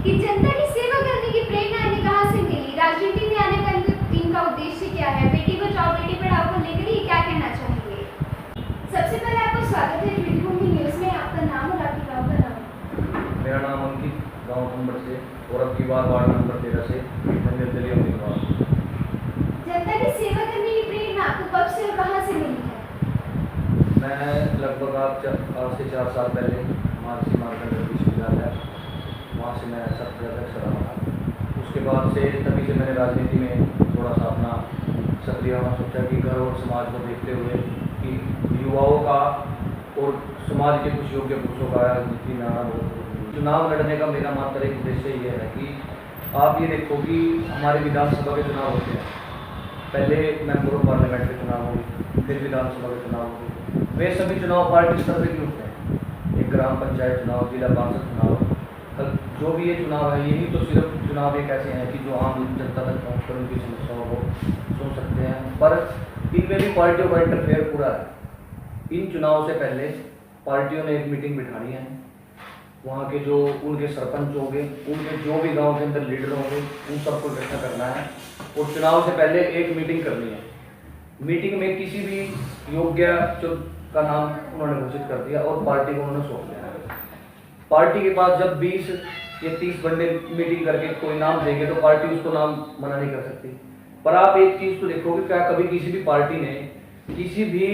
कि जनता की सेवा करने की प्रेरणा इन्हें कहाँ से मिली, राजनीति में आने का इनका उद्देश्य क्या है, बेटी बचाओ बेटी पढ़ाओ को लेकर ये क्या कहना चाहेंगे। सबसे पहले आपका स्वागत है वीरभूमि न्यूज में। आपका नाम और आपके गाँव का नाम। मेरा नाम अंकित, गाँव नंबर से और अब की बार वार्ड नंबर 13 से निर्दलीय उम्मीदवार। जनता की सेवा करने की प्रेरणा आपको कब से और कहाँ से मिली है। मैं लगभग आज से 4 साल पहले महर्षि मार्कंडेय विश्वविद्यालय, वहाँ से मैं सत्र अध्यक्ष रहा था। उसके बाद से तभी से मैंने राजनीति में थोड़ा सा अपना सक्रिय होना सोचा कि घर और समाज को देखते हुए कि युवाओं का और समाज के कुछ योग्य पुरुषों का राजनीति में आना बहुत जरूरी है। चुनाव लड़ने का मेरा मात्र एक उद्देश्य ये है कि आप ये देखो कि हमारे विधानसभा के चुनाव होते हैं, पहले मेंबर ऑफ पार्लियामेंट के चुनाव होंगे, फिर विधानसभा के चुनाव होंगे। वे सभी चुनाव पार्टी स्तर पर क्यों होते हैं। एक ग्राम पंचायत चुनाव, जिला पार्षद चुनाव, जो भी ये चुनाव है, यही तो सिर्फ चुनाव एक ऐसे हैं कि जो आम जनता तक पहुँचकर उनकी समस्याओं को सुन सकते हैं, पर इनमें भी पार्टियों का इंटरफेयर पूरा है। इन चुनाव से पहले पार्टियों ने एक मीटिंग बिठानी है, वहाँ के जो उनके सरपंच होंगे, उनके जो भी गांव के अंदर लीडर होंगे, उन सबको इकट्ठा करना है और चुनाव से पहले एक मीटिंग करनी है। मीटिंग में किसी भी योग्य का नाम उन्होंने घोषित कर दिया और पार्टी को उन्होंने सौंप दिया। पार्टी के पास जब 20 या 30 बंदे मीटिंग करके कोई नाम देंगे तो पार्टी उसको नाम मना नहीं कर सकती। पर आप एक चीज़ तो देखोगे, क्या कभी किसी भी पार्टी ने, किसी भी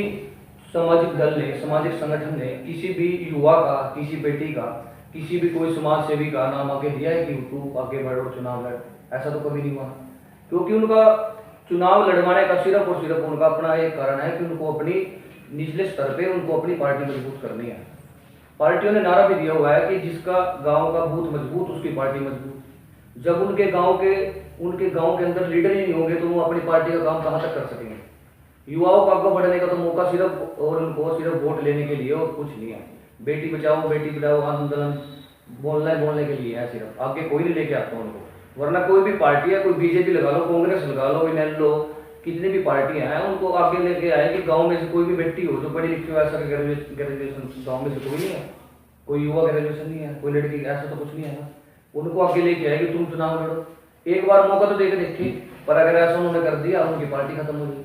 सामाजिक दल ने, सामाजिक संगठन ने किसी भी युवा का, किसी बेटी का, किसी भी कोई समाज सेवी का नाम आगे दिया है कि तू आगे बढ़ और चुनाव लड़? ऐसा तो कभी नहीं हुआ, क्योंकि उनका चुनाव लड़वाने का सिर्फ और सिर्फ उनका अपना एक कारण है कि उनको अपनी निचले स्तर पे उनको अपनी पार्टी मजबूत करनी है। पार्टियों ने नारा भी दिया हुआ है कि जिसका गांव का बूथ मजबूत उसकी पार्टी मजबूत। जब उनके गांव के अंदर लीडर ही नहीं होंगे तो वो अपनी पार्टी का काम कहाँ तक कर सकेंगे। युवाओं को आगे बढ़ने का तो मौका सिर्फ और उनको सिर्फ वोट लेने के लिए और कुछ नहीं है। बेटी बचाओ आंदोलन बोलने के लिए है, सिर्फ आगे कोई नहीं लेके आता उनको। वरना कोई भी पार्टी है, कोई बीजेपी लगा लो, कांग्रेस लगा लो, इनेलो, कितनी भी पार्टियां हैं, उनको आगे लेके आए कि गांव में से कोई भी व्यक्ति हो जो पढ़ी लिखी हो, ऐसा ग्रेजुएशन गाँव में से कोई नहीं है, कोई युवा ग्रेजुएशन नहीं है, कोई लड़की, ऐसा तो कुछ नहीं है ना। उनको आगे लेके आए कि तुम चुनाव लड़ो, एक बार मौका तो देके देखी, पर अगर ऐसा उन्होंने कर दिया उनकी पार्टी खत्म हो गई।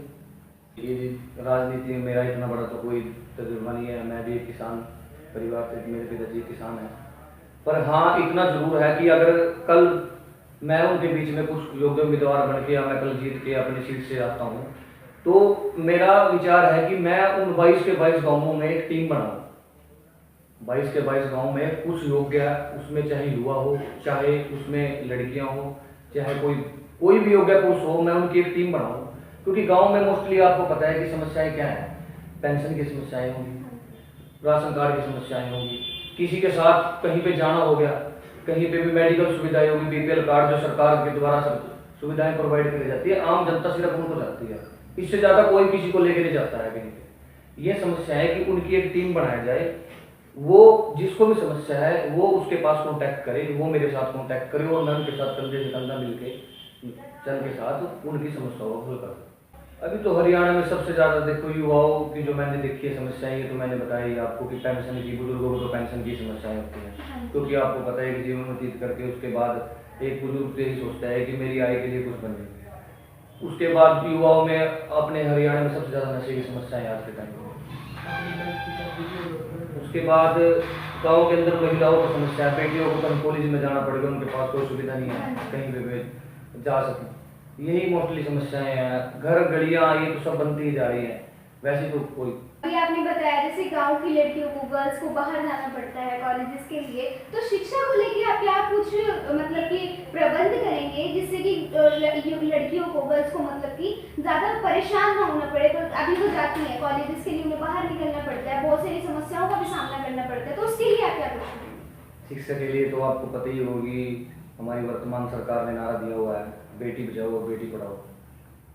ये राजनीति में मेरा इतना बड़ा तो कोई तजुर्बा नहीं है। मैं भी एक किसान परिवार से, मेरे पिताजी किसान है। पर हाँ, इतना जरूर है कि अगर कल मैं उनके बीच में कुछ योग्य उम्मीदवार बन के या मैं कल जीत के अपनी सीट से आता हूँ, तो मेरा विचार है कि मैं उन 22 के 22 गाँवों में एक टीम बनाऊँ। 22 के 22 गाँव में कुछ योग्य, उसमें चाहे युवा हो, चाहे उसमें लड़कियाँ हो, चाहे कोई भी योग्य पुरुष हो, मैं उनकी एक टीम बनाऊँ। क्योंकि गाँव में मोस्टली आपको पता है कि समस्याएं क्या हैं। पेंशन की समस्याएं होंगी, राशन कार्ड की समस्याएं होंगी, किसी के साथ कहीं पे जाना हो गया, कहीं पे भी मेडिकल सुविधाएं होगी, बीपीएल कार्ड जो सरकार के द्वारा सुविधाएं प्रोवाइड करी जाती है, आम जनता सिर्फ उनको जाती है, इससे ज़्यादा कोई किसी को लेके नहीं जाता है कहीं पे। ये समस्या है कि उनकी एक टीम बनाया जाए, वो जिसको भी समस्या है वो उसके पास कॉन्टैक्ट करे, वो मेरे साथ कॉन्टैक्ट करे और मैं उनके साथ कंधे से कंधा मिलके चल के साथ उनकी समस्याओं को हल कर। अभी तो हरियाणा में सबसे ज़्यादा देखो युवाओं की जो मैंने देखी है समस्याएं, ये तो मैंने बताई आपको कि पेंशन की, बुजुर्गों को तो पेंशन की समस्याएं होती हैं, क्योंकि आपको पता है कि जीवन व्यतीत करके उसके बाद एक बुजुर्ग यही सोचता है कि मेरी आय के लिए कुछ बने। उसके बाद युवाओं में अपने हरियाणा में सबसे ज़्यादा नशे की समस्याएं आज के टाइम में। उसके बाद गाँव के अंदर महिलाओं की समस्या है, बेटियों को कहीं कॉलेज में जाना पड़ेगा, उनके पास कोई सुविधा नहीं है कहीं पे जा सकें। यही मोस्टली समस्याएं हैं। घर गलियां ये तो सब बनती ही जा रही हैं, वैसे तो कोई। अभी आपने बताया जैसे गांव की लड़कियों को, गर्ल्स को बाहर जाना पड़ता है कॉलेजेस के लिए, तो शिक्षा को लेके आप क्या कुछ मतलब कि प्रबंध करेंगे जिससे कि लड़कियों को, गर्ल्स को मतलब कि ज़्यादा परेशान ना होना पड़े। तो अभी वो जाती हैं कॉलेजेस के लिए, उन्हें बाहर निकलना पड़ता है, बहुत सारी समस्याओं का भी सामना करना पड़ता है, तो उसके लिए आप क्या करेंगे। शिक्षा के लिए तो आपको पता ही होगी, हमारी वर्तमान सरकार ने नारा दिया हुआ है बेटी बचाओ और बेटी पढ़ाओ।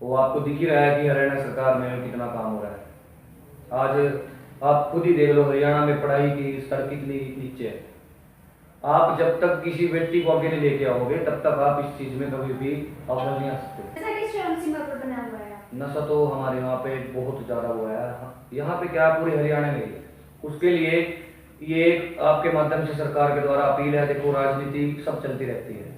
वो आपको दिख ही रहा है कि हरियाणा सरकार में कितना काम हो रहा है। आज आप खुद ही देख लो हरियाणा में पढ़ाई की स्तर कितनी नीचे है। आप जब तक किसी व्यक्ति को आगे नहीं लेके आओगे तब तक आप इस चीज में कभी भी अव्वल नहीं आ सकते। नशा तो हमारे यहाँ पे बहुत ज्यादा हुआ है। यहाँ पे क्या पूरे हरियाणा में, उसके लिए ये एक आपके माध्यम से सरकार के द्वारा अपील है। देखो, राजनीति सब चलती रहती है,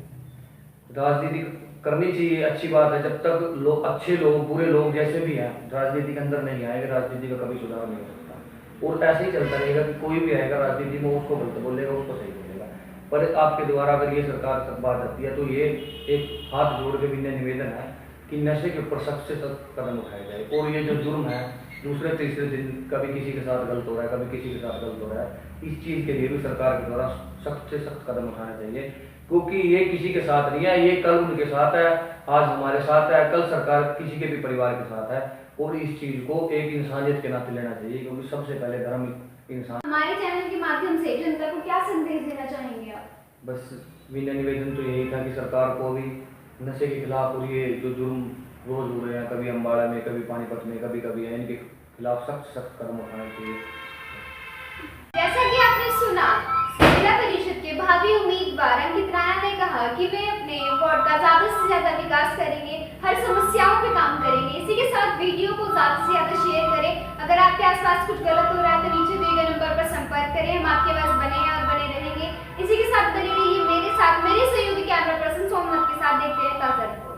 राजनीति करनी चाहिए, अच्छी बात है। जब तक लोग, अच्छे लोग, बुरे लोग जैसे भी हैं, राजनीति के अंदर नहीं आएंगे, राजनीति का कभी सुधार नहीं हो सकता। और ऐसे ही चलता रहेगा कि कोई भी आएगा राजनीति में, उसको गलत बोलेगा, उसको सही बोलेगा। पर आपके द्वारा अगर ये सरकार तक बात आती है तो ये एक हाथ जोड़ के विनय निवेदन है कि नशे के ऊपर सख्त से सख्त कदम उठाया जाए। और ये जो जुर्म है, दूसरे तीसरे दिन कभी किसी के साथ गलत हो रहा है, कभी किसी के साथ गलत हो रहा है, इस चीज़ के लिए भी सरकार के द्वारा सख्त से सख्त कदम उठाना चाहिए। क्योंकि ये किसी के साथ नहीं है, ये कल उनके साथ है, आज हमारे साथ है, कल सरकार किसी के भी परिवार के साथ है। और इस चीज़ को एक इंसानियत के नाते लेना चाहिए, क्योंकि सबसे पहले धर्म इंसान। हमारे चैनल के माध्यम से जनता को क्या संदेश देना चाहेंगे आप? बस विनय निवेदन तो यही था कि सरकार को भी नशे के खिलाफ, और ये जो जुर्म रोज हो रहे हैं, कभी अम्बाड़ा में, कभी पानीपत में, कभी कभी है, इनके खिलाफ सख्त सख्त कदम उठाना चाहिए। जैसा कि आपने सुना, जिला परिषद के भावी उम्मीदवार अंकित राणा ने कहा कि वे अपने वार्ड का ज्यादा से ज्यादा विकास करेंगे, हर समस्याओं पे काम करेंगे। इसी के साथ वीडियो को ज्यादा से ज्यादा शेयर करें। अगर आपके आसपास कुछ गलत हो रहा है तो नीचे दिए गए नंबर पर संपर्क करें। हम आपके पास बने हैं और बने रहेंगे। इसी के साथ बने रहिए मेरे साथ, मेरे सहयोगी कैमरा पर्सन सोमनाथ के साथ। देखते हैं ताजा रिपोर्ट।